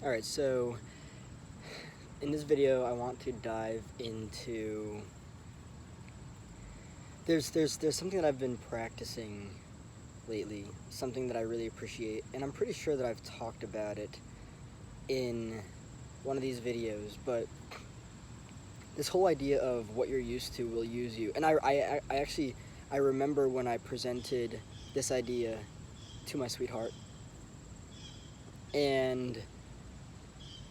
Alright, so in this video I want to dive into there's something that I've been practicing lately, something that I really appreciate, and I'm pretty sure that I've talked about it in one of these videos, but this whole idea of what you're used to will use you. And I actually I remember when I presented this idea to my sweetheart, and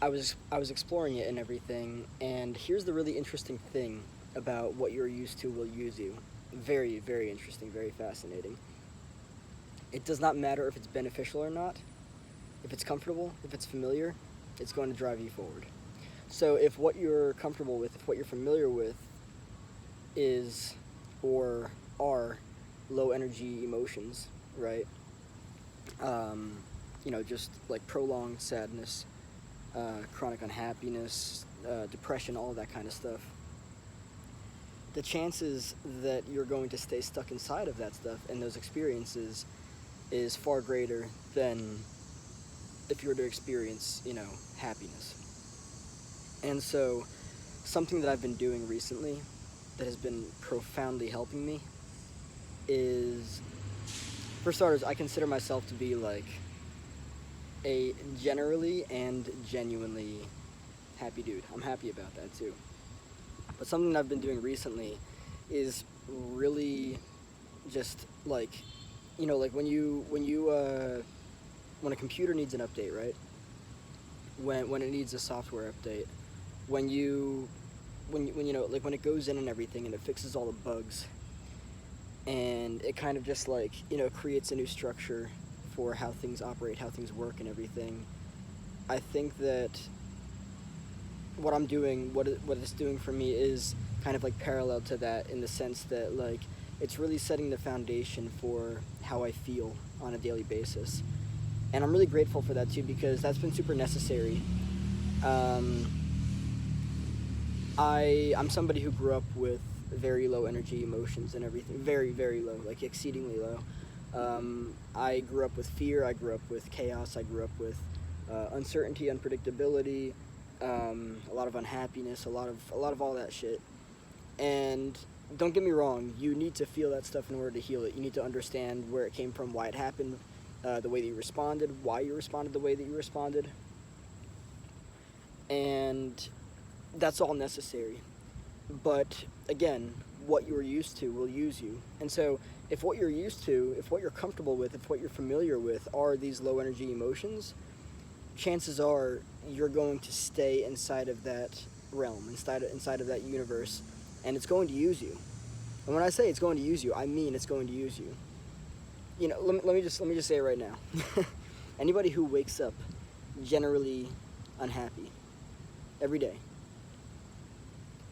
I was exploring it and everything, and here's the really interesting thing about what you're used to will use you. Very, very interesting, very fascinating. It does not matter if it's beneficial or not. If it's comfortable, if it's familiar, it's going to drive you forward. So if what you're comfortable with, if what you're familiar with is or are low energy emotions, right? Just like prolonged sadness, chronic unhappiness, depression, all of that kind of stuff. The chances that you're going to stay stuck inside of that stuff and those experiences is far greater than if you were to experience, happiness. And so, something that I've been doing recently that has been profoundly helping me is, for starters, I consider myself to be like a generally and genuinely happy dude. I'm happy about that too. But something that I've been doing recently is really just like, like when a computer needs an update, right? When it needs a software update, when it goes in and everything and it fixes all the bugs, and it kind of just like, creates a new structure for how things operate, how things work and everything. I think that what I'm doing, what it's doing for me is kind of like parallel to that, in the sense that like it's really setting the foundation for how I feel on a daily basis. And I'm really grateful for that too, because that's been super necessary. I'm somebody who grew up with very low energy emotions and everything, very, very low, like exceedingly low. I grew up with fear, I grew up with chaos, I grew up with uncertainty, unpredictability, a lot of unhappiness, a lot of all that shit. And don't get me wrong, you need to feel that stuff in order to heal it. You need to understand where it came from, why it happened, the way that you responded, why you responded the way that you responded. And that's all necessary. But again, what you're used to will use you. And so if what you're used to, if what you're comfortable with, if what you're familiar with are these low energy emotions, chances are you're going to stay inside of that realm, inside of that universe, and it's going to use you. And when I say it's going to use you, I mean it's going to use you. Let me just say it right now. Anybody who wakes up generally unhappy every day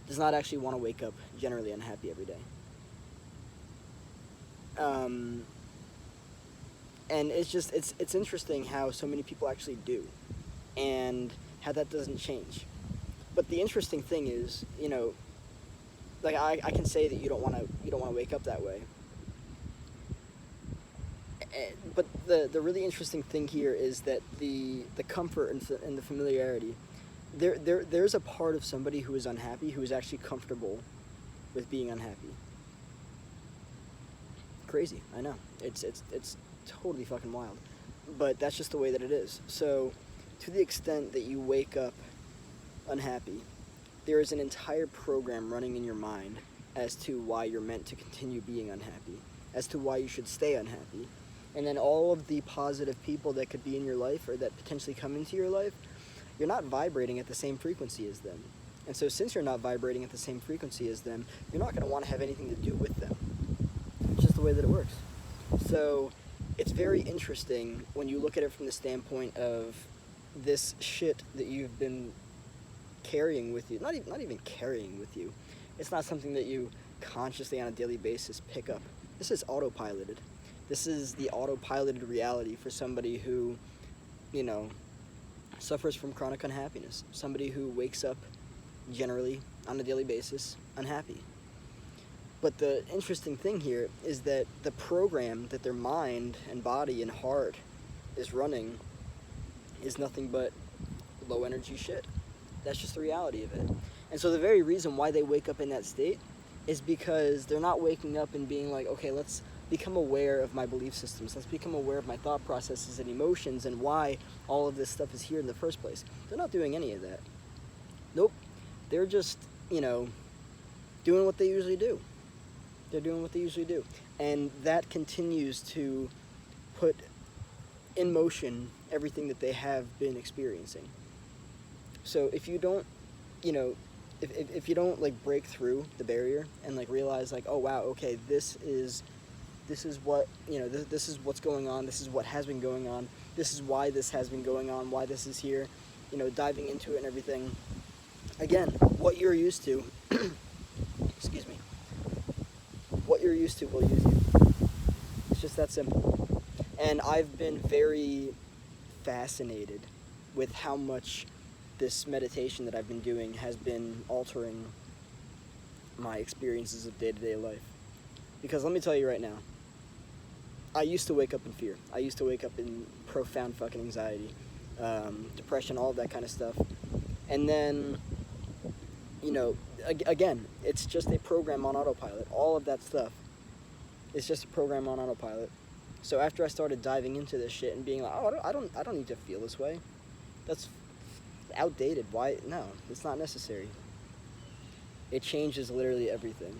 does not actually want to wake up generally unhappy every day. And it's interesting how so many people actually do, and how that doesn't change. But the interesting thing is, like I can say that you don't want to wake up that way. But the really interesting thing here is that the comfort and the familiarity, there's a part of somebody who is unhappy who is actually comfortable with being unhappy. Crazy, I know. It's totally fucking wild. But that's just the way that it is. So, to the extent that you wake up unhappy, there is an entire program running in your mind as to why you're meant to continue being unhappy, as to why you should stay unhappy. And then all of the positive people that could be in your life, or that potentially come into your life, you're not vibrating at the same frequency as them. And so since you're not vibrating at the same frequency as them, you're not going to want to have anything to do with them. It's just the way that it works. So it's very interesting when you look at it from the standpoint of this shit that you've been carrying with you. Not even carrying with you. It's not something that you consciously on a daily basis pick up. This is autopiloted. This is the autopiloted reality for somebody who, suffers from chronic unhappiness. Somebody who wakes up generally on a daily basis unhappy. But the interesting thing here is that the program that their mind and body and heart is running is nothing but low energy shit. That's just the reality of it. And so the very reason why they wake up in that state is because they're not waking up and being like, okay, let's become aware of my belief systems. Let's become aware of my thought processes and emotions and why all of this stuff is here in the first place. They're not doing any of that. Nope. They're just, doing what they usually do. They're doing what they usually do. And that continues to put in motion everything that they have been experiencing. So if you don't, if you don't like break through the barrier and like realize like, oh wow, okay, this is what, this is what's going on, this is what has been going on, this is why this has been going on, why this is here, diving into it and everything. Again, what you're used to, excuse me, what you're used to will use you. It's just that simple. And I've been very fascinated with how much this meditation that I've been doing has been altering my experiences of day-to-day life. Because let me tell you right now, I used to wake up in fear. I used to wake up in profound fucking anxiety, depression, all of that kind of stuff. And then, again, it's just a program on autopilot. All of that stuff is just a program on autopilot. So after I started diving into this shit and being like, oh, I don't need to feel this way. That's outdated. Why? No, it's not necessary. It changes literally everything.